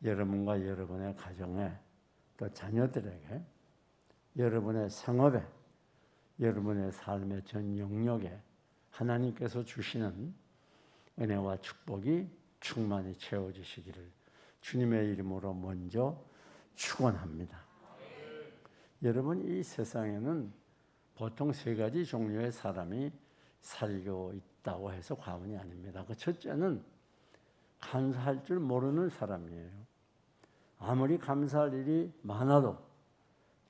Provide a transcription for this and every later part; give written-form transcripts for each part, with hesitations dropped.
여러분과 여러분의 가정에, 또 자녀들에게, 여러분의 생업에, 여러분의 삶의 전 영역에 하나님께서 주시는 은혜와 축복이 충만히 채워지시기를 주님의 이름으로 먼저 축원합니다. 여러분, 이 세상에는 보통 세 가지 종류의 사람이 살고 있다고 해서 과언이 아닙니다. 그 첫째는 감사할 줄 모르는 사람이에요. 아무리 감사할 일이 많아도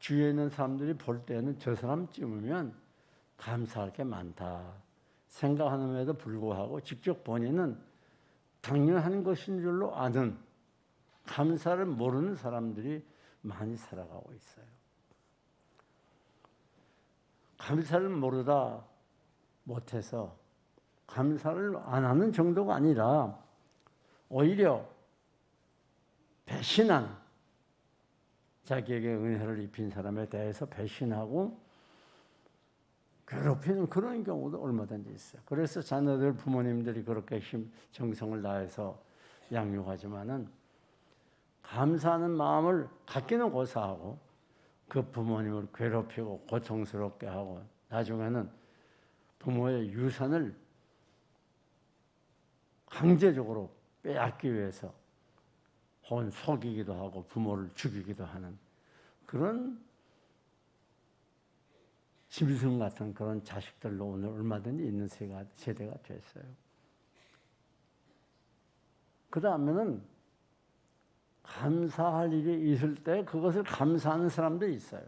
주위에 있는 사람들이 볼 때는 저 사람쯤이면 감사할 게 많다 생각하는데도 불구하고 직접 본인은 당연한 것인 줄로 아는 감사를 모르는 사람들이 많이 살아가고 있어요. 감사를 모르다 못해서 감사를 안 하는 정도가 아니라 오히려 배신한, 자기에게 은혜를 입힌 사람에 대해서 배신하고 괴롭히는 그런 경우도 얼마든지 있어요. 그래서 자녀들, 부모님들이 그렇게 정성을 다해서 양육하지만은 감사하는 마음을 갖기는 고사하고 그 부모님을 괴롭히고 고통스럽게 하고 나중에는 부모의 유산을 강제적으로 빼앗기 위해서 혹은 속이기도 하고 부모를 죽이기도 하는 그런 짐승 같은 그런 자식들로 오늘 얼마든지 있는 세대가 됐어요. 그 다음에는 감사할 일이 있을 때 그것을 감사하는 사람도 있어요.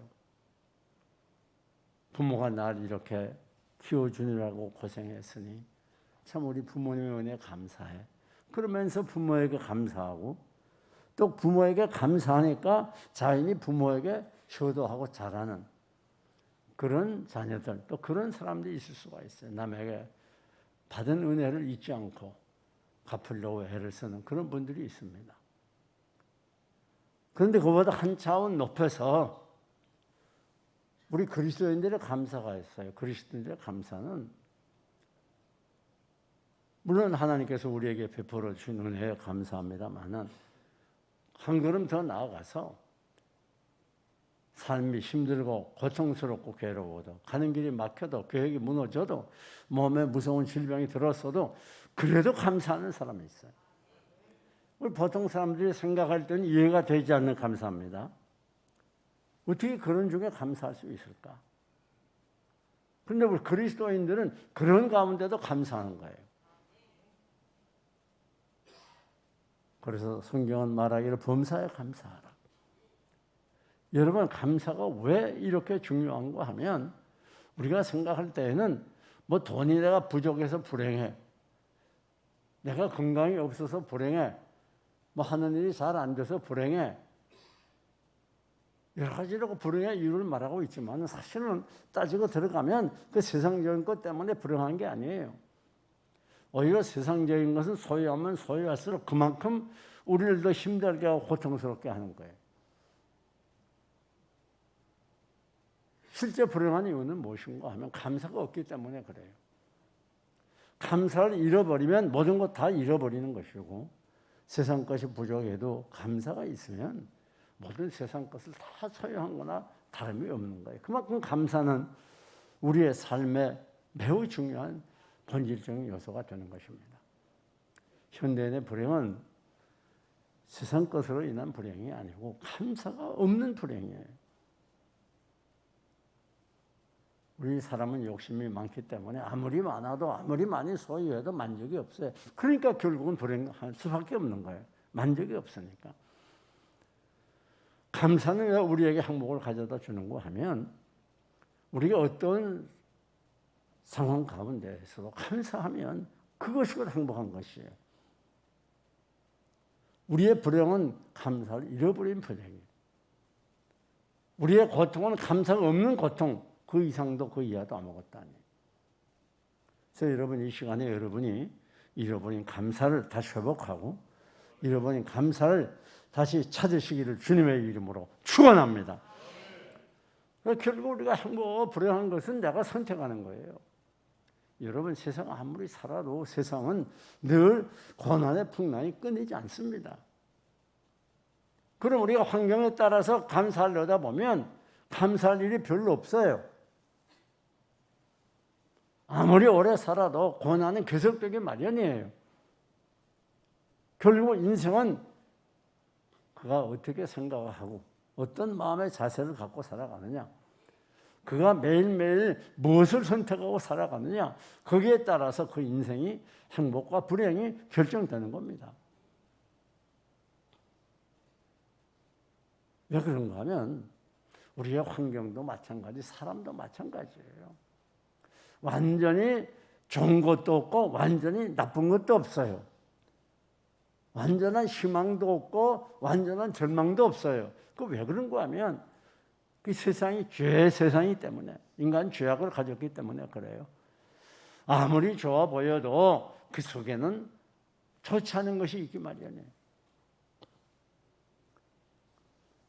부모가 날 이렇게 키워주느라고 고생했으니 참 우리 부모님의 은혜에 감사해. 그러면서 부모에게 감사하고 또 부모에게 감사하니까 자인이 부모에게 효도하고 잘하는 그런 자녀들, 또 그런 사람들이 있을 수가 있어요. 남에게 받은 은혜를 잊지 않고 갚으려고 애를 쓰는 그런 분들이 있습니다. 그런데 그보다 한 차원 높여서 우리 그리스도인들의 감사가 있어요. 그리스도인들의 감사는 물론 하나님께서 우리에게 베풀어 주신 은혜에 감사합니다만은 한 걸음 더 나아가서 삶이 힘들고 고통스럽고 괴로워도 가는 길이 막혀도 계획이 무너져도 몸에 무서운 질병이 들었어도 그래도 감사하는 사람이 있어요. 우리 보통 사람들이 생각할 때는 이해가 되지 않는 감사입니다. 어떻게 그런 중에 감사할 수 있을까? 그런데 우리 그리스도인들은 그런 가운데도 감사하는 거예요. 그래서 성경은 말하기를 범사에 감사하라. 여러분, 감사가 왜 이렇게 중요한가 하면 우리가 생각할 때에는 뭐 돈이 내가 부족해서 불행해, 내가 건강이 없어서 불행해, 뭐 하는 일이 잘 안 돼서 불행해, 여러 가지로 불행의 이유를 말하고 있지만 사실은 따지고 들어가면 그 세상적인 것 때문에 불행한 게 아니에요. 오히려 세상적인 것은 소유하면 소유할수록 그만큼 우리를 더 힘들게 하고 고통스럽게 하는 거예요. 실제 불행한 이유는 무엇인가 하면 감사가 없기 때문에 그래요. 감사를 잃어버리면 모든 것 다 잃어버리는 것이고 세상 것이 부족해도 감사가 있으면 모든 세상 것을 다 소유한 거나 다름이 없는 거예요. 그만큼 감사는 우리의 삶에 매우 중요한 본질적인 요소가 되는 것입니다. 현대인의 불행은 세상 것으로 인한 불행이 아니고 감사가 없는 불행이에요. 우리 사람은 욕심이 많기 때문에 아무리 많아도 아무리 많이 소유해도 만족이 없어요. 그러니까 결국은 불행할 수밖에 없는 거예요. 만족이 없으니까. 감사는 왜 우리에게 행복을 가져다 주는가 하면 우리가 어떤 상황 가운데에서도 감사하면 그것이 행복한 것이에요. 우리의 불행은 감사를 잃어버린 불행이에요. 우리의 고통은 감사가 없는 고통, 그 이상도 그 이하도 아무것도 아니에요. 그래서 여러분, 이 시간에 여러분이 잃어버린 감사를 다시 회복하고 잃어버린 감사를 다시 찾으시기를 주님의 이름으로 축원합니다. 결국 우리가 행복, 불행한 것은 내가 선택하는 거예요. 여러분, 세상 아무리 살아도 세상은 늘 고난의 풍랑이 끊이지 않습니다. 그럼 우리가 환경에 따라서 감사하려다 보면 감사할 일이 별로 없어요. 아무리 오래 살아도 고난은 계속되기 마련이에요. 결국 인생은 그가 어떻게 생각하고 어떤 마음의 자세를 갖고 살아가느냐, 그가 매일매일 무엇을 선택하고 살아가느냐, 거기에 따라서 그 인생이 행복과 불행이 결정되는 겁니다. 왜 그런가 하면 우리의 환경도 마찬가지, 사람도 마찬가지예요. 완전히 좋은 것도 없고 완전히 나쁜 것도 없어요. 완전한 희망도 없고 완전한 절망도 없어요. 그 왜 그런가 하면 그 세상이 죄의 세상이기 때문에, 인간 죄악을 가졌기 때문에 그래요. 아무리 좋아 보여도 그 속에는 좋지 않은 것이 있기 마련이에요.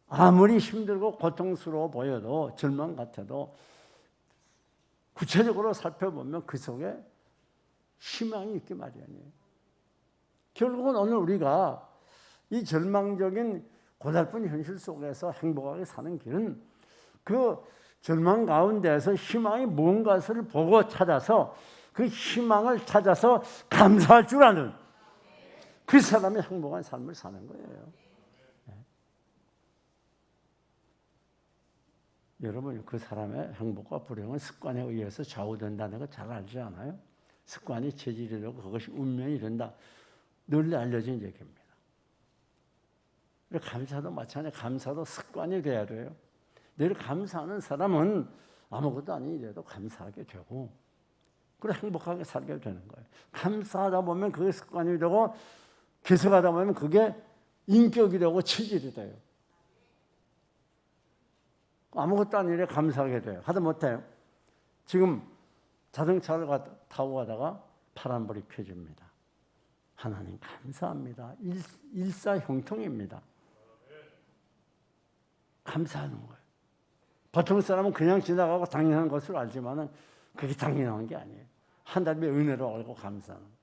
아무리 힘들고 고통스러워 보여도, 절망 같아도 구체적으로 살펴보면 그 속에 희망이 있기 마련이에요. 결국은 오늘 우리가 이 절망적인 고달픈 현실 속에서 행복하게 사는 길은 그 절망 가운데에서 희망이 무언가를 보고 찾아서 그 희망을 찾아서 감사할 줄 아는 그 사람이 행복한 삶을 사는 거예요. 네. 여러분, 그 사람의 행복과 불행은 습관에 의해서 좌우된다는 거 잘 알지 않아요? 습관이 체질이 되고 그것이 운명이 된다. 널리 알려진 얘기입니다. 감사도 마찬가지예요. 감사도 습관이 돼야 돼요. 늘 감사하는 사람은 아무것도 아니래도 감사하게 되고, 그래 행복하게 살게 되는 거예요. 감사하다 보면 그게 습관이 되고, 계속하다 보면 그게 인격이 되고 체질이 돼요. 아무것도 아니래 감사하게 돼요. 하다 못해요. 지금 자동차를 타고 가다가 파란불이 켜집니다. 하나님 감사합니다. 일사형통입니다. 감사하는 거예요. 보통 사람은 그냥 지나가고 당연한 것을 알지만은 그게 당연한 게 아니에요. 하나님의 은혜로 알고 감사하는 거예요.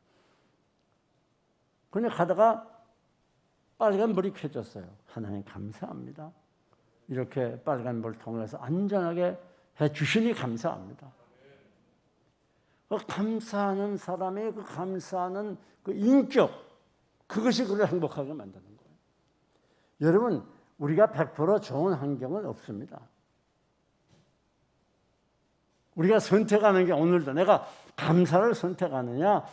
그냥 가다가 빨간 불이 켜졌어요. 하나님 감사합니다. 이렇게 빨간 불을 통해서 안전하게 해주시니 감사합니다. 그 감사하는 사람의 그 감사하는 그 인격, 그것이 그를 행복하게 만드는 거예요. 여러분, 우리가 100% 좋은 환경은 없습니다. 우리가 선택하는 게 오늘도 내가 감사를 선택하느냐,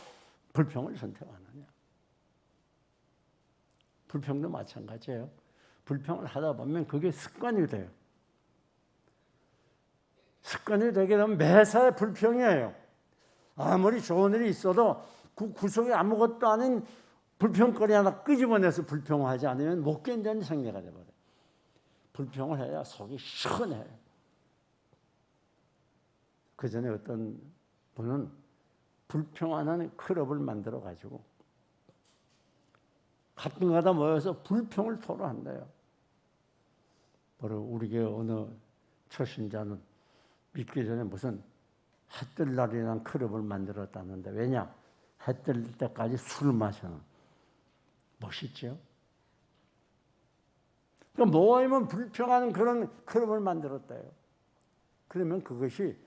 불평을 선택하느냐. 불평도 마찬가지예요. 불평을 하다 보면 그게 습관이 돼요. 습관이 되게 되면 매사에 불평이에요. 아무리 좋은 일이 있어도 그 구석에 아무것도 아닌 불평거리 하나 끄집어내서 불평하지 않으면 못 견디는 생리가 돼버려요. 불평을 해야 속이 시원해요. 그 전에 어떤 분은 불평하는 클럽을 만들어가지고 가끔가다 모여서 불평을 토로한대요. 바로 우리 교회 어느 초신자는 믿기 전에 무슨 해 뜰 날이라는 클럽을 만들었다는데, 왜냐? 해 뜰 때까지 술을 마셔는. 멋있죠? 그러니까 모이면 불평하는 그런 클럽을 만들었대요. 그러면 그것이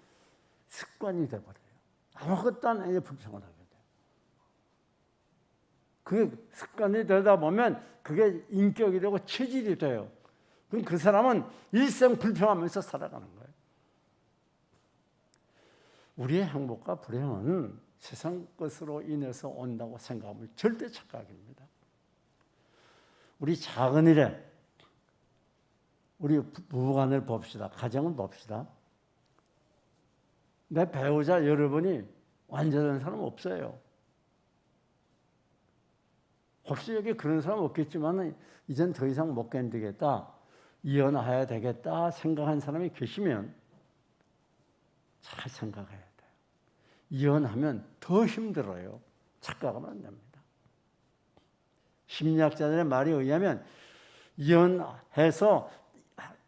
습관이 돼버려요. 아무것도 안 해 불평을 하게 돼요. 그게 습관이 되다 보면 그게 인격이 되고 체질이 돼요. 그럼 그 사람은 일생 불평하면서 살아가는 거예요. 우리의 행복과 불행은 세상 것으로 인해서 온다고 생각하면 절대 착각입니다. 우리 작은 일에 우리 부부간을 봅시다. 가정을 봅시다. 내 배우자 여러분이 완전한 사람 없어요. 혹시 여기 그런 사람 없겠지만 이젠 더 이상 못 견디겠다, 이혼해야 되겠다 생각한 사람이 계시면 잘 생각해야 돼요. 이혼하면 더 힘들어요. 착각하면 안 됩니다. 심리학자들의 말에 의하면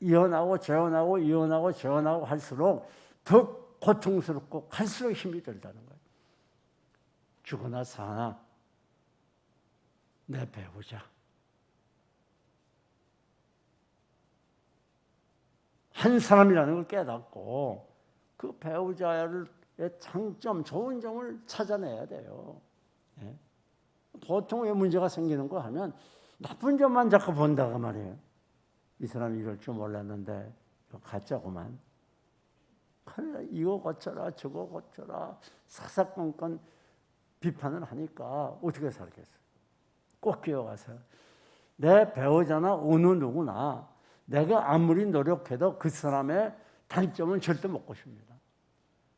이혼하고 재혼하고 할수록 더 고통스럽고 갈수록 힘이 들다는 거예요. 죽으나 사나 내 배우자, 한 사람이라는 걸 깨닫고 그 배우자의 장점, 좋은 점을 찾아내야 돼요. 예? 보통 왜 문제가 생기는 거 하면 나쁜 점만 자꾸 본다고 말이에요. 이 사람이 이럴 줄 몰랐는데 이거 가짜구만. 이거 고쳐라 저거 고쳐라 사사건건 비판을 하니까 어떻게 살겠어요. 꼭 기억하세요. 내 배우자나 어느 누구나 내가 아무리 노력해도 그 사람의 단점은 절대 못 고칩니다.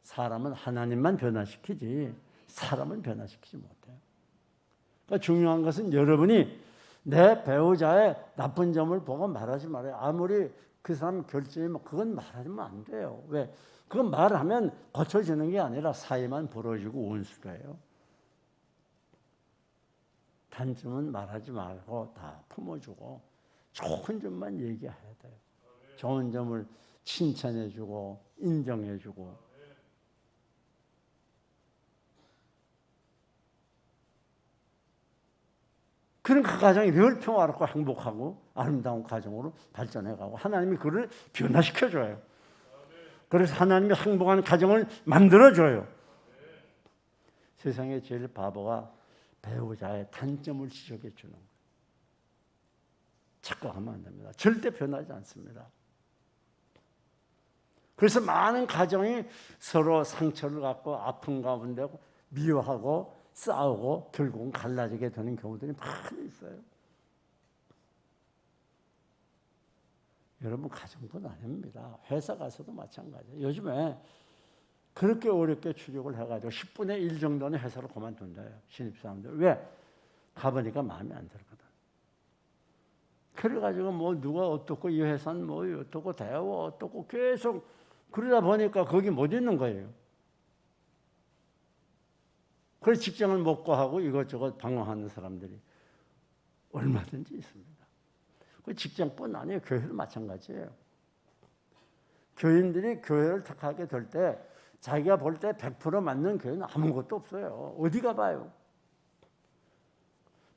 사람은 하나님만 변화시키지 사람은 변화시키지 못해요. 그러니까 중요한 것은 여러분이 내 배우자의 나쁜 점을 보고 말하지 말아요. 아무리 그 사람 결점이 그건 말하면 안 돼요. 왜? 그건 말하면 고쳐지는 게 아니라 사이만 벌어지고 온수래요. 단점은 말하지 말고 다 품어주고 좋은 점만 얘기해야 돼요. 좋은 점을 칭찬해주고 인정해주고. 그런 그 가정이 늘 평화롭고 행복하고 아름다운 가정으로 발전해가고 하나님이 그를 변화시켜줘요. 그래서 하나님이 행복한 가정을 만들어줘요. 세상에 제일 바보가 배우자의 단점을 지적해 주는 거예요. 착각하면 안 됩니다. 절대 변하지 않습니다. 그래서 많은 가정이 서로 상처를 갖고 아픈 가운데 미워하고 싸우고 결국은 갈라지게 되는 경우들이 많이 있어요. 여러분 가정뿐 아닙니다. 회사 가서도 마찬가지예요. 요즘에 그렇게 어렵게 취직을 해가지고 10분의 1 정도는 회사를 그만둔다요. 신입사원들. 왜? 가보니까 마음에 안 들거든. 그래가지고 뭐 누가 어떻고 이 회사는 뭐 어떻고 대우 어떻고 계속 그러다 보니까 거기 못 있는 거예요. 그래서 직장을 못 구하고 이것저것 방황하는 사람들이 얼마든지 있습니다. 그 직장뿐 아니에요. 교회도 마찬가지예요. 교인들이 교회를 택하게 될 때 자기가 볼 때 100% 맞는 교회는 아무것도 없어요. 어디 가봐요.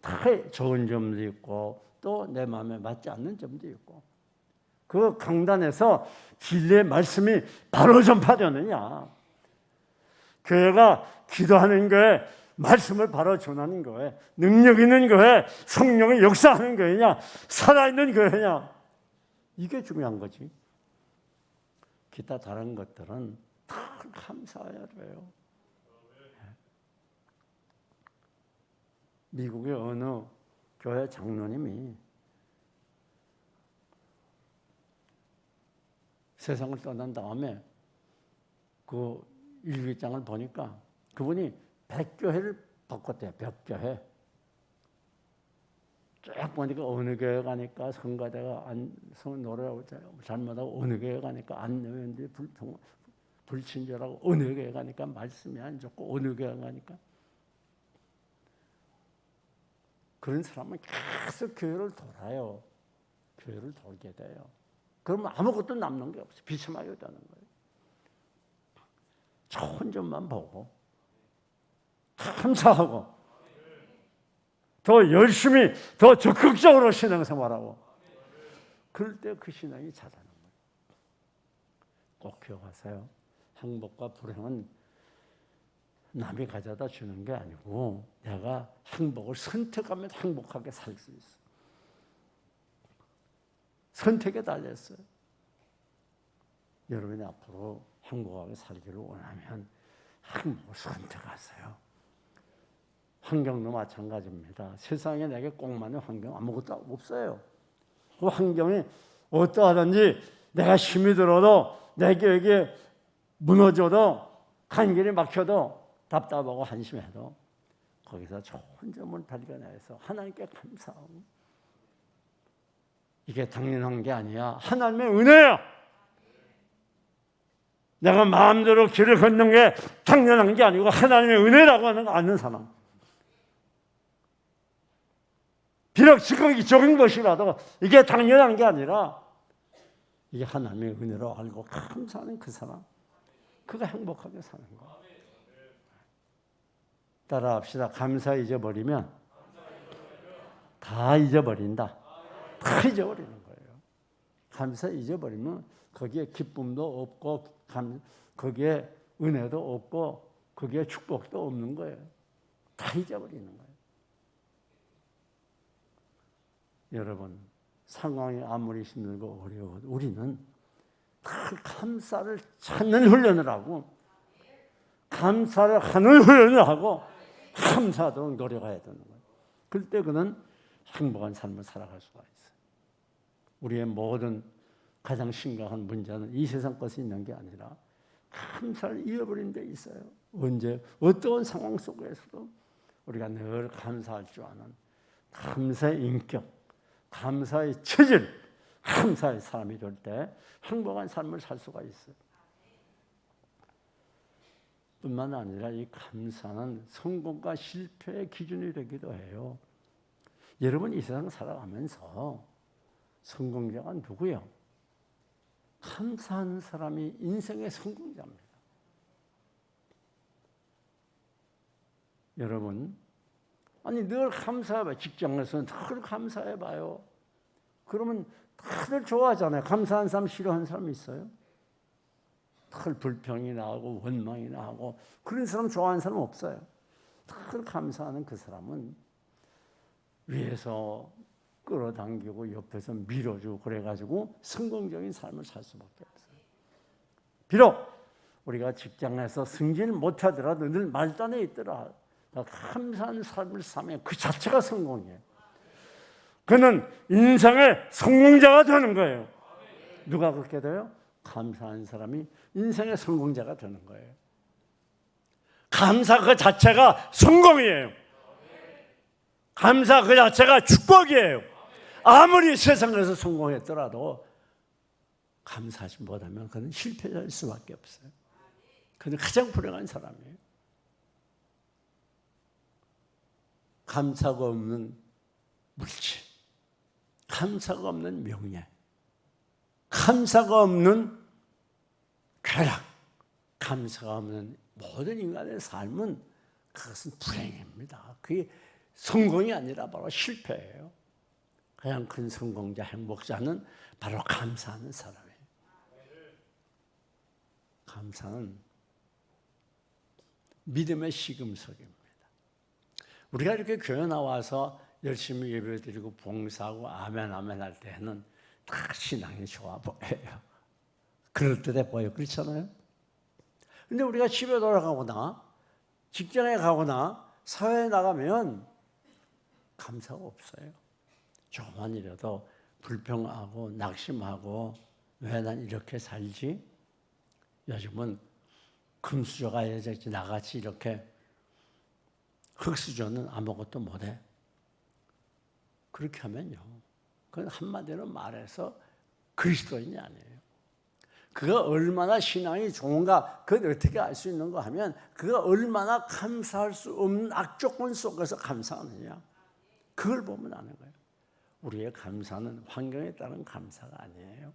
다 좋은 점도 있고 또 내 마음에 맞지 않는 점도 있고 그 강단에서 진리의 말씀이 바로 전파되느냐. 교회가 기도하는 교회, 말씀을 바로 전하는 교회, 능력 있는 교회, 성령이 역사하는 교회냐, 살아있는 교회냐. 이게 중요한 거지. 기타 다른 것들은 다 감사해야 돼요. 미국의 어느 교회 장로님이 세상을 떠난 다음에 그 일기장을 보니까 그분이 100교회를 바꿨대요. 100교회. 쭉 보니까 어느 교회 가니까 성가대가 노래하고 잘못하고 어느 교회 가니까 안내원들이 불친절하고 어느 교회 가니까 말씀이 안 좋고 어느 교회 가니까 그런 사람은 계속 교회를 돌아요. 교회를 돌게 돼요. 그러면 아무것도 남는 게 없어요. 비참하게 되는 거예요. 좋은 점만 보고 감사하고 더 열심히 더 적극적으로 신앙생활하고 그럴 때 그 신앙이 자라는 거예요. 꼭 기억하세요. 행복과 불행은 남이 가져다 주는 게 아니고 내가 행복을 선택하면 행복하게 살 수 있어. 선택에 달렸어요. 여러분이 앞으로 행복하게 살기를 원하면 행복을 선택하세요. 환경도 마찬가지입니다. 세상에 내게 꼭 맞는 환경 아무것도 없어요. 그 환경이 어떠하든지 내가 힘이 들어도 내 계획이 무너져도 간 길이 막혀도 답답하고 한심해도 거기서 좋은 점을 발견해서 하나님께 감사하고 이게 당연한 게 아니야. 하나님의 은혜야. 내가 마음대로 길을 걷는 게 당연한 게 아니고 하나님의 은혜라고 하는 거 아는 사람. 비록 적은 것이라도 이게 당연한 게 아니라 이게 하나님의 은혜로 알고 감사하는 그 사람. 그가 행복하게 사는 거. 따라합시다. 감사 잊어버리면 다 잊어버린다. 다 잊어버리는 거예요. 감사 잊어버리면 거기에 기쁨도 없고 거기에 은혜도 없고 거기에 축복도 없는 거예요. 다 잊어버리는 거예요. 여러분, 상황이 아무리 힘들고 어려워도 우리는 늘 감사를 찾는 훈련을 하고 감사를 하는 훈련을 하고 감사하도록 노력해야 되는 거예요. 그때 그는 행복한 삶을 살아갈 수가 있어요. 우리의 모든 가장 심각한 문제는 이 세상 것이 있는 게 아니라 감사를 잃어버린 데 있어요. 언제 어떤 상황 속에서도 우리가 늘 감사할 줄 아는 감사의 인격, 감사의 체질, 감사의 사람이 될 때 행복한 삶을 살 수가 있어요. 뿐만 아니라 이 감사는 성공과 실패의 기준이 되기도 해요. 여러분 이 세상 살아가면서 성공자가 누구요? 감사하는 사람이 인생의 성공자입니다. 여러분, 아니 늘 감사해봐요. 직장에서는 늘 감사해봐요. 그러면 다들 좋아하잖아요. 감사한 사람 싫어하는 사람 있어요? 늘 불평이 나고 원망이 나고 그런 사람 좋아하는 사람 없어요. 늘 감사하는 그 사람은 위에서 끌어당기고 옆에서 밀어주고 그래가지고 성공적인 삶을 살 수밖에 없어요. 비록 우리가 직장에서 승진을 못하더라도 늘 말단에 있더라. 감사한 삶을 사면 그 자체가 성공이에요. 그는 인생의 성공자가 되는 거예요. 누가 그렇게 돼요? 감사한 사람이 인생의 성공자가 되는 거예요. 감사 그 자체가 성공이에요. 감사 그 자체가 축복이에요. 아무리 세상에서 성공했더라도 감사하지 못하면 그는 실패자일 수밖에 없어요. 그는 가장 불행한 사람이에요. 감사가 없는 물질, 감사가 없는 명예, 감사가 없는 쾌락, 감사가 없는 모든 인간의 삶은 그것은 불행입니다. 그게 성공이 아니라 바로 실패예요. 가장 큰 성공자, 행복자는 바로 감사하는 사람이에요. 감사는 믿음의 시금석입니다. 우리가 이렇게 교회 나와서 열심히 예배드리고 봉사하고 아멘 아멘 할 때는 다 신앙이 좋아 보여요. 그럴듯해 보여. 그렇잖아요? 근데 우리가 집에 돌아가거나 직장에 가거나 사회에 나가면 감사가 없어요. 조금만이라도 불평하고 낙심하고 왜 난 이렇게 살지? 요즘은 금수저가 나같이 이렇게 흙수저는 아무것도 못해. 그렇게 하면요, 그건 한마디로 말해서 그리스도인이 아니에요. 그가 얼마나 신앙이 좋은가, 그걸 어떻게 알 수 있는가 하면 그가 얼마나 감사할 수 없는 악조건 속에서 감사하느냐, 그걸 보면 아는 거예요. 우리의 감사는 환경에 따른 감사가 아니에요.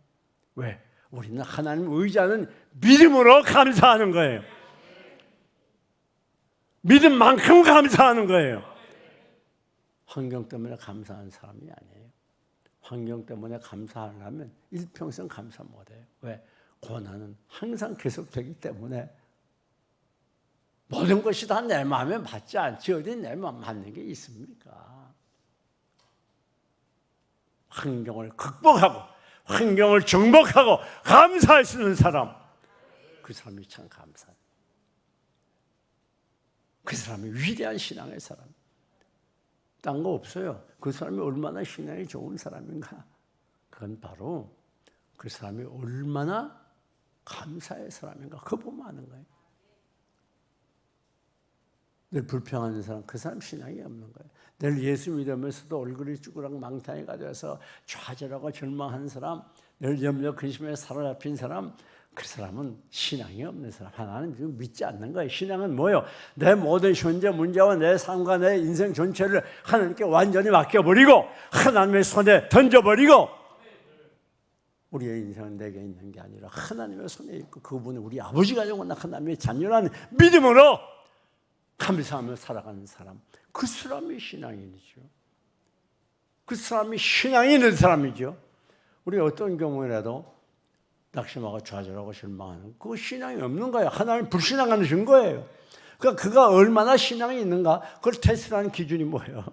왜? 우리는 하나님 의지하는 믿음으로 감사하는 거예요. 믿음만큼 감사하는 거예요. 환경 때문에 감사하는 사람이 아니에요. 환경 때문에 감사하려면 일평생 감사 못해요. 왜? 고난은 항상 계속되기 때문에 모든 것이 다 내 마음에 맞지 않지 어디 내 마음 맞는 게 있습니까? 환경을 극복하고 환경을 정복하고 감사할 수 있는 사람, 그 사람이 참 감사해요. 그 사람이 위대한 신앙의 사람. 딴 거 없어요. 그 사람이 얼마나 신앙이 좋은 사람인가. 그건 바로 그 사람이 얼마나 감사의 사람인가. 그거 보면 아는 거예요. 늘 불평하는 사람, 그 사람 신앙이 없는 거예요. 늘 예수 믿으면서도 얼굴이 쭈그랑망탕이가 돼서 좌절하고 절망하는 사람, 늘 염려 근심에 사로잡힌 사람, 그 사람은 신앙이 없는 사람. 하나님 지금 믿지 않는 거예요. 신앙은 뭐예요? 내 모든 현재 문제와 내 삶과 내 인생 전체를 하나님께 완전히 맡겨버리고 하나님의 손에 던져버리고, 우리의 인생은 내게 있는 게 아니라 하나님의 손에 있고 그분은 우리 아버지가 되거나 하나님의 자녀라는 믿음으로 감사하며 살아가는 사람, 그 사람이 신앙인이죠. 그 사람이 신앙이 있는 사람이죠. 우리 어떤 경우라도 낙심하고 좌절하고 실망하는 그거 신앙이 없는 거예요. 하나님 불신앙하는 증거예요. 그러니까 그가 얼마나 신앙이 있는가 그걸 테스트하는 기준이 뭐예요?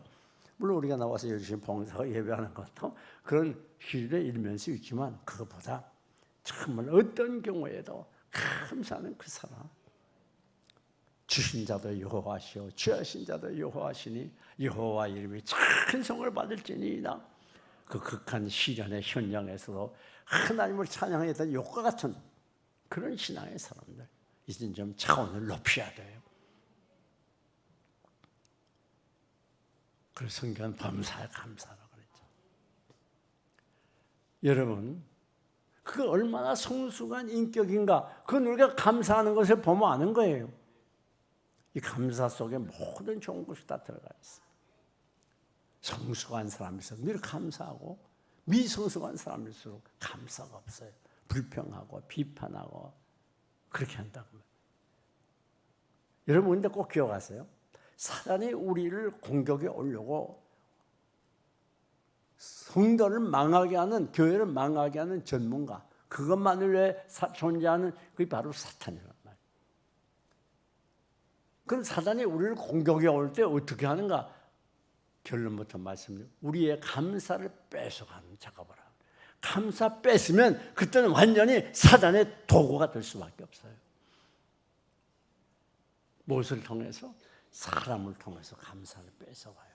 물론 우리가 나와서 열심히 봉사하고 예배하는 것도 그런 기준에 이르면 수 있지만 그것보다 정말 어떤 경우에도 감사하는 그 사람. 주신 자도 여호와시오 취하신 자도 여호와시니 여호와 이름이 찬송을 받을지니이다. 그 극한 시련의 현장에서도 하나님을 찬양했던 욕과 같은 그런 신앙의 사람들 이제 좀 차원을 높여야 돼요. 그래서 성경은 범사에 감사하라고 그랬죠. 여러분 그 얼마나 성숙한 인격인가 그건 우리가 감사하는 것을 보면 아는 거예요. 이 감사 속에 모든 좋은 것이 다 들어가 있어요. 성숙한 사람일수록 늘 감사하고 미성숙한 사람일수록 감사가 없어요. 불평하고 비판하고 그렇게 한다고. 여러분 근데 꼭 기억하세요. 사단이 우리를 공격해 오려고 성도를 망하게 하는 교회를 망하게 하는 전문가 그것만을 위해 존재하는 그게 바로 사탄이란 말이에요. 그럼 사단이 우리를 공격해 올 때 어떻게 하는가? 결론부터 말씀드려요. 우리의 감사를 뺏어가는 작업을 하고 감사 뺏으면 그때는 완전히 사단의 도구가 될 수밖에 없어요. 무엇을 통해서? 사람을 통해서 감사를 뺏어가요.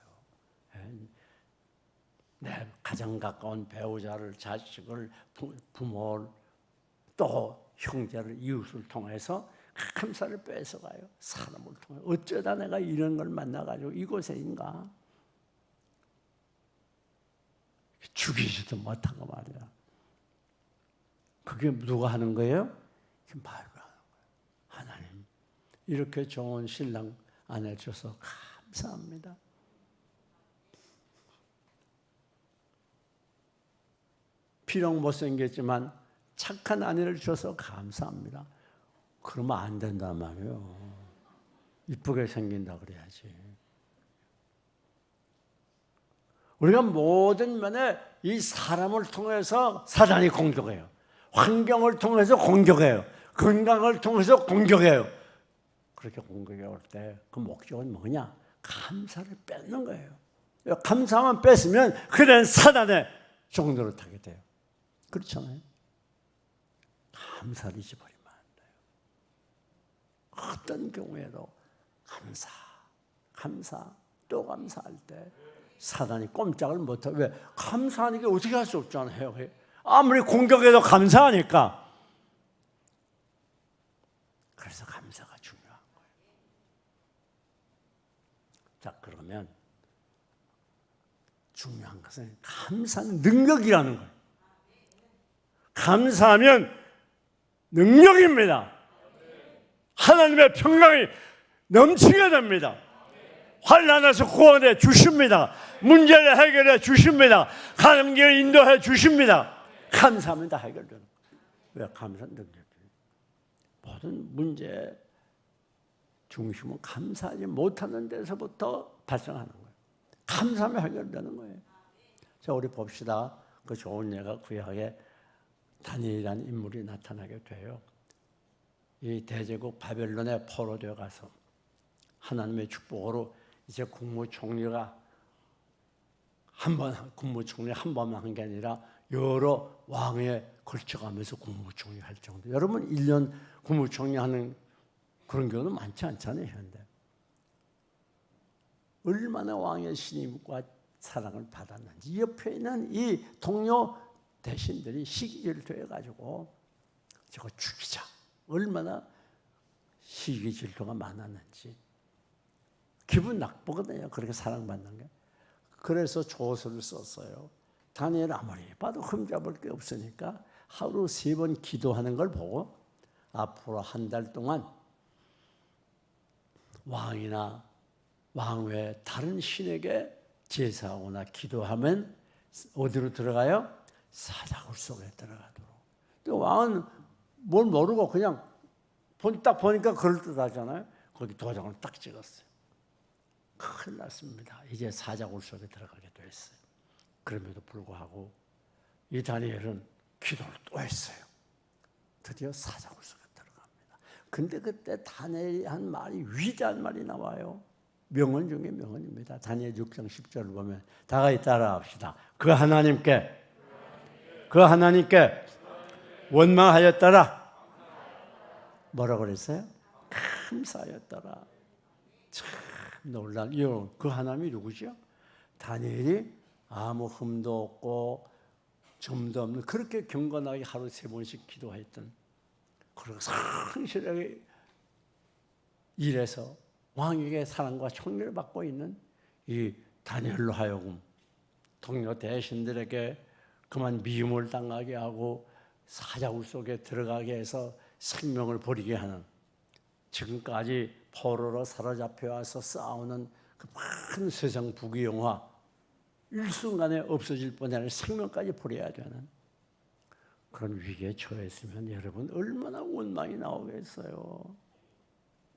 내 가장 가까운 배우자를, 자식을, 부모를, 또 형제를, 이웃을 통해서 감사를 뺏어가요. 사람을 통해. 어쩌다 내가 이런 걸 만나가지고 이곳에인가? 죽이지도 못하고 말이야. 그게 누가 하는 거예요? 그게 말로 하는 거예요. 하나님, 이렇게 좋은 신랑 아내 주셔서 감사합니다. 비록 못생겼지만 착한 아내를 주셔서 감사합니다. 그러면 안 된단 말이에요. 이쁘게 생긴다 그래야지. 우리가 모든 면에 이 사람을 통해서 사단이 공격해요. 환경을 통해서 공격해요. 건강을 통해서 공격해요. 그렇게 공격해 올 때 그 목적은 뭐냐? 감사를 뺏는 거예요. 감사만 뺏으면 그는 사단의 종로를 타게 돼요. 그렇잖아요. 감사를 잊어버리면 안 돼요. 어떤 경우에도 감사, 또 감사할 때 사단이 꼼짝을 못해요. 왜? 감사하는 게 어떻게 할 수 없잖아요. 아무리 공격해도 감사하니까. 그래서 감사가 중요한 거예요. 자, 그러면 중요한 것은 감사는 능력이라는 거예요. 감사하면 능력입니다. 하나님의 평강이 넘치게 됩니다. 환난에서 구원해 주십니다. 문제를 해결해 주십니다. 가는 길을 인도해 주십니다. 감사하면 다 해결되는 거예요. 왜? 감사는 능력이에요. 모든 문제의 중심은 감사하지 못하는 데서부터 발생하는 거예요. 감사하면 해결되는 거예요. 자, 우리 봅시다. 그 좋은 예가 구약에 다니엘이라는 인물이 나타나게 돼요. 이 대제국 바벨론에 포로되어 가서 하나님의 축복으로 이제 국무총리가 국무총리 한 번만 한 게 아니라 여러 왕에 걸쳐가면서 국무총리 할 정도. 여러분 1년 국무총리 하는 그런 경우는 많지 않잖아요, 현대. 얼마나 왕의 신임과 사랑을 받았는지 옆에 있는 이 동료 대신들이 시기질투해가지고 저거 죽이자. 얼마나 시기질투가 많았는지. 기분 나쁘거든요. 그렇게 사랑받는 게. 그래서 조서를 썼어요. 다니엘 아무리 봐도 흠잡을 게 없으니까 하루 3번 기도하는 걸 보고 앞으로 한 달 동안 왕이나 왕 외 다른 신에게 제사하거나 기도하면 어디로 들어가요? 사자굴 속에 들어가도록. 또 왕은 뭘 모르고 그냥 딱 보니까 그럴듯하잖아요. 거기 도장을 딱 찍었어요. 큰일 났습니다. 이제 사자굴 속에 들어가게 됐어요. 그럼에도 불구하고 이 다니엘은 기도를 또 했어요. 드디어 사자굴 속에 들어갑니다. 근데 그때 다니엘이 한 말이 위대한 말이 나와요. 명언 중에 명언입니다. 다니엘 6장 10절을 보면 다 같이 따라합시다. 그 하나님께 원망하였더라. 뭐라고 그랬어요? 감사하였더라. 참 놀란 그 하나님이 누구죠? 다니엘이 아무 흠도 없고 점도 없는 그렇게 경건하게 하루 3번씩 기도했던 그리고 성실하게 일해서 왕에게 사랑과 총리를 받고 있는 이 다니엘로 하여금 동료 대신들에게 그만 미움을 당하게 하고 사자굴 속에 들어가게 해서 생명을 버리게 하는 지금까지 포로로 사로잡혀 와서 싸우는 그 많은 세상 부귀영화 일순간에 없어질 뻔 아니라 생명까지 버려야 되는 그런 위기에 처했으면 여러분 얼마나 원망이 나오겠어요.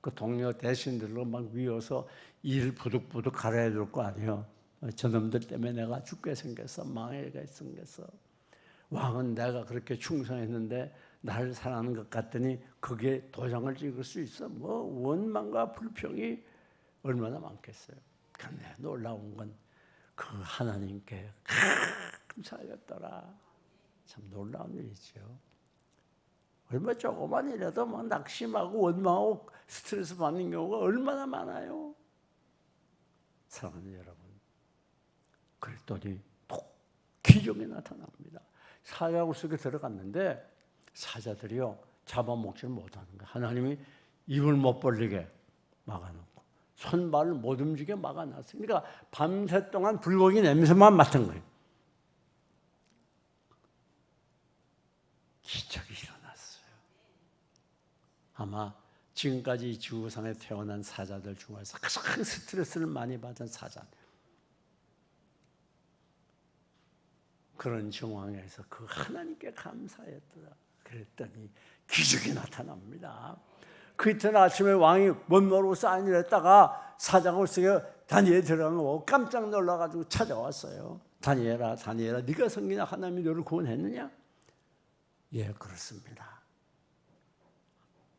그 동료 대신들로 막 미워서 일 부득부득 갈아야 될 거 아니에요. 저놈들 때문에 내가 죽게 생겼어. 망하게 생겼어. 왕은 내가 그렇게 충성했는데 나를 사랑하는 것 같더니 그게 도장을 찍을 수 있어. 뭐 원망과 불평이 얼마나 많겠어요. 그런데 놀라운 건 그 하나님께 감사하였더라. 참 놀라운 일이죠. 얼마 조그만 일이라도 막 낙심하고 원망하고 스트레스 받는 경우가 얼마나 많아요. 사랑하는 여러분. 그랬더니 꼭 기적이 나타납니다. 사자굴 속에 들어갔는데 사자들이요 잡아먹지를 못하는 거예요. 하나님이 입을 못 벌리게 막아놓고 손발을 못 움직이게 막아놨어요. 그러니까 밤새 동안 불고기 냄새만 맡은 거예요. 기적이 일어났어요. 아마 지금까지 지구상에 태어난 사자들 중에서 가장 스트레스를 많이 받은 사자. 그런 정황에서 그 하나님께 감사했더라. 그랬더니 기적이 나타납니다. 그 이튿날 아침에 왕이 뭔 모르고 사인을 했다가 사자굴 속에 다니엘이 들어간 거 깜짝 놀라가지고 찾아왔어요. 다니엘아, 네가 섬기는 하나님이 너를 구원했느냐? 예, 그렇습니다.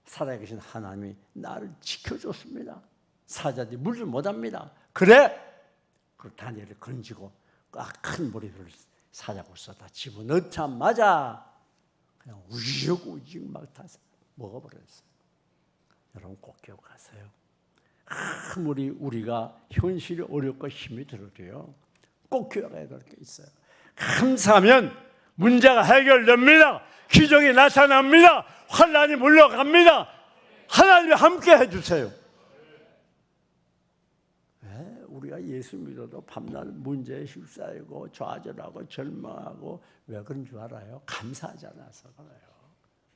살아계신 하나님이 나를 지켜줬습니다. 사자들이 물질 못합니다. 그래? 그 다니엘을 건지고 큰 머리를 사자굴 쏟아 집어넣자마자 그냥 우직우직 막 다 먹어버렸어요. 여러분 꼭 기억하세요. 아무리 우리가 현실이 어렵고 힘이 들어도요. 꼭 기억해야 될 게 있어요. 감사하면 문제가 해결됩니다. 기적이 나타납니다. 환난이 물러갑니다. 하나님이 함께 해주세요. 왜 우리가 예수 믿어도 밤낮 문제에 휩싸이고 좌절하고 절망하고 왜 그런 줄 알아요? 감사하지 않아서 그래요.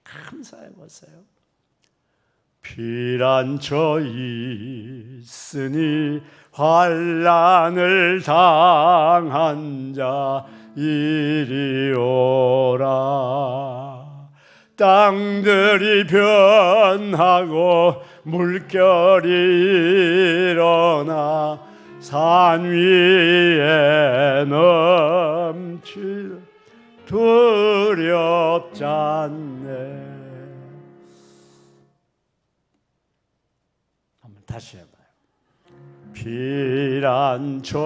감사해 보세요. 피난처 있으니 환난을 당한 자 이리 오라. 땅들이 변하고 물결이 일어나 산 위에 넘칠 두렵지 않네. 한번 다시 해봐요. 피난처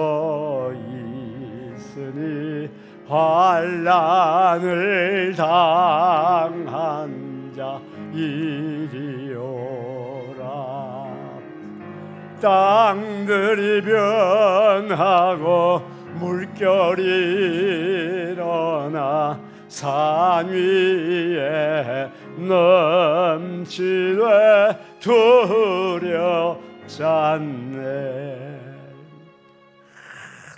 있으니 환난을 당한 자 이리 오라. 땅들이 변하고 물결이 일어나 산 위에 넘치되 두렵지 않네.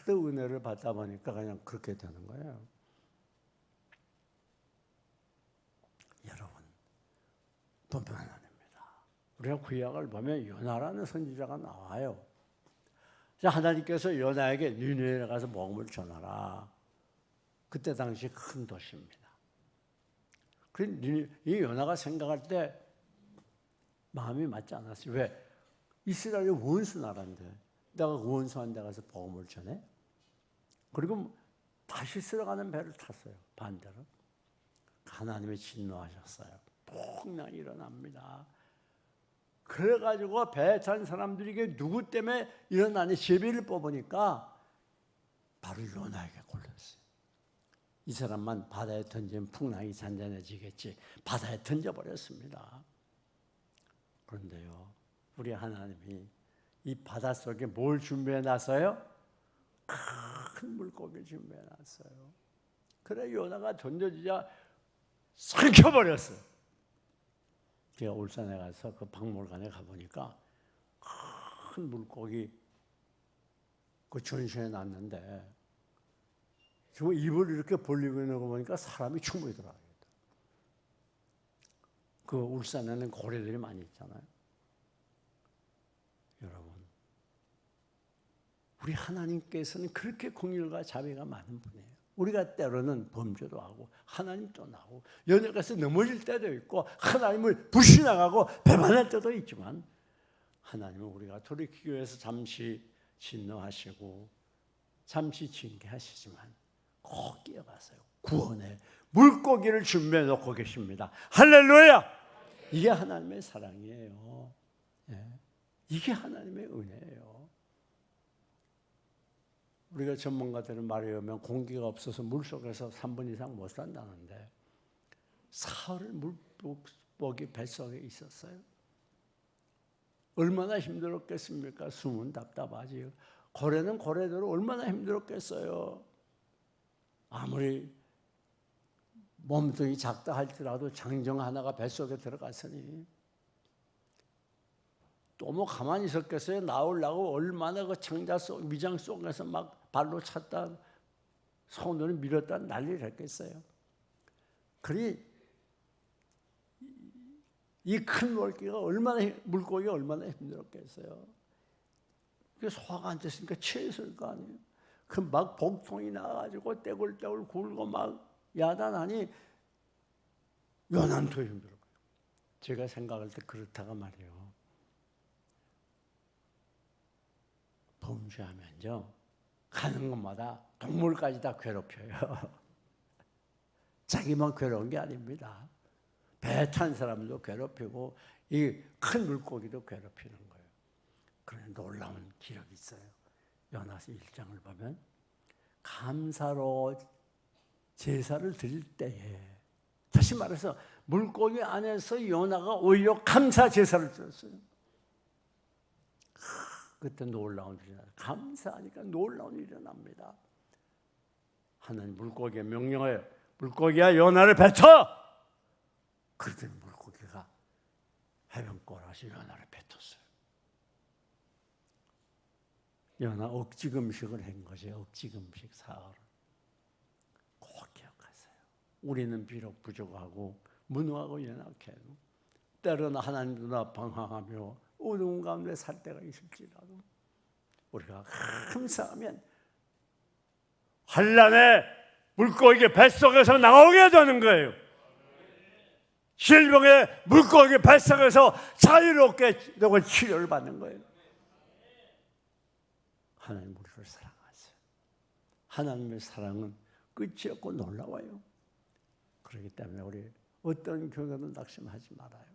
하도 은혜를 받다 보니까 그냥 그렇게 되는 거예요. 여러분, 분명 하나입니다. 우리가 구약을 보면 요나라는 선지자가 나와요. 하나님께서 요나에게 니느웨에 가서 복음을 전하라. 그때 당시 큰 도시입니다. 이 요나가 생각할 때 마음이 맞지 않았어요. 왜? 이스라엘이 원수 나라인데 내가 원수한 데 가서 복음을 전해? 그리고 다시 쓸어가는 배를 탔어요. 반대로. 하나님이 진노하셨어요. 풍랑이 일어납니다. 그래가지고 배 탄 사람들이 이게 누구 때문에 일어나니 제비를 뽑으니까 바로 요나에게 걸렸어요. 이 사람만 바다에 던지면 풍랑이 잔잔해지겠지. 바다에 던져버렸습니다. 그런데요, 우리 하나님이 이 바닷속에 뭘 준비해놨어요? 큰 물고기를 준비해놨어요. 그래 요나가 던져지자 삼켜버렸어요. 제가 울산에 가서 그 박물관에 가보니까 큰 물고기 그 전시해 놨는데 정말 입을 이렇게 벌리고 있는 거 보니까 사람이 충분히 들어가겠다. 그 울산에는 고래들이 많이 있잖아요. 여러분, 우리 하나님께서는 그렇게 긍휼과 자비가 많은 분이에요. 우리가 때로는 범죄도 하고 하나님도 나오고 연약해서 넘어질 때도 있고 하나님을 불신하고 배반할 때도 있지만 하나님은 우리가 돌이키기 위해서 잠시 진노하시고 잠시 징계하시지만 꼭 이어가세요. 구원의 물고기를 준비해 놓고 계십니다. 할렐루야! 이게 하나님의 사랑이에요. 이게 하나님의 은혜예요. 우리가 전문가들은 말에 의하면 공기가 없어서 물속에서 3분 이상 못 산다는데 사흘 물고기 뱃속에 있었어요. 얼마나 힘들었겠습니까? 숨은 답답하지. 고래는 고래대로 얼마나 힘들었겠어요. 아무리 몸뚱이 작다 할지라도 장정 하나가 뱃속에 들어갔으니 또 뭐 가만히 있었겠어요? 나오려고 얼마나 그 창자 속 위장 속에서 막 발로 찼다 손으로 밀었다 난리를 했겠어요. 그리 이 큰 물고기가 얼마나 힘들었겠어요. 그 소화가 안 됐으니까 취했을 거 아니에요. 그 막 복통이 나가지고 떼굴떼굴 굴고 막 야단하니 요나는 더 힘들어요. 제가 생각할 때 그렇다가 말이에요. 범죄하면요 가는 곳마다 동물까지 다 괴롭혀요. 자기만 괴로운 게 아닙니다. 배 탄 사람도 괴롭히고 이 큰 물고기도 괴롭히는 거예요. 그런데 놀라운 기록이 있어요. 요나서 1장을 보면 감사로 제사를 드릴 때에, 다시 말해서 물고기 안에서 요나가 오히려 감사 제사를 드렸어요. 그때 놀라운 일이 나요. 감사하니까 놀라운 일이 납니다. 하나님 물고기의 명령을, 물고기야 요나를 뱉어! 그랬더니 물고기가 해변가에서 요나를 뱉었어요. 요나 억지 금식을 한 것이 억지 금식 사흘. 꼭 기억하세요. 우리는 비록 부족하고 무능하고 연약해도 때로는 하나님 눈앞 방황하며 어두운 가운데 살 때가 있을지라도 우리가 감사하면 환난의 물고기 뱃속에서 나오게 되는 거예요. 질병의 물고기 뱃속에서 자유롭게 되고 치료를 받는 거예요. 하나님 우리를 사랑하세요. 하나님의 사랑은 끝이 없고 놀라워요. 그렇기 때문에 우리 어떤 경우도 낙심하지 말아요.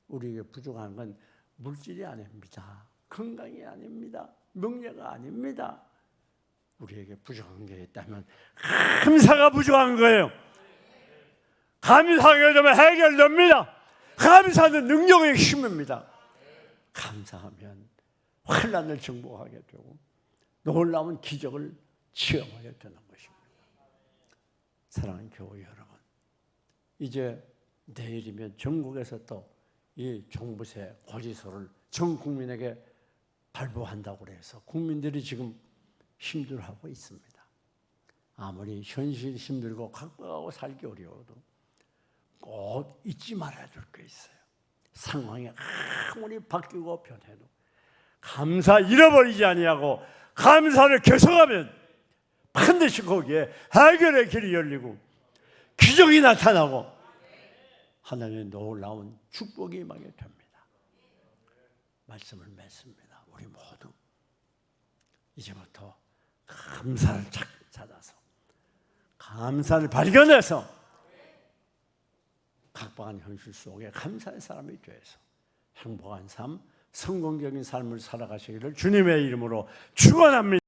우리에게 부족한 건 물질이 아닙니다. 건강이 아닙니다. 명예가 아닙니다. 우리에게 부족한 게 있다면 감사가 부족한 거예요. 감사하게 되면 해결됩니다. 감사는 능력의 힘입니다. 감사하면 환난을 정복하게 되고 놀라운 기적을 체험하게 되는 것입니다. 사랑하는 교회 여러분, 이제 내일이면 전국에서 또 이 종부세 고지서를 전 국민에게 발부한다고 해서 국민들이 지금 힘들어하고 있습니다. 아무리 현실이 힘들고 각박하고 살기 어려워도 꼭 잊지 말아야 될 게 있어요. 상황이 아무리 바뀌고 변해도 감사 잃어버리지 아니하고 감사를 계속하면 반드시 거기에 해결의 길이 열리고 기적이 나타나고 하나님의 놀라운 축복이 임하게 됩니다. 말씀을 맺습니다. 우리 모두 이제부터 감사를 찾아서 감사를 발견해서 각박한 현실 속에 감사의 사람이 되어서 행복한 삶, 성공적인 삶을 살아가시기를 주님의 이름으로 축원합니다.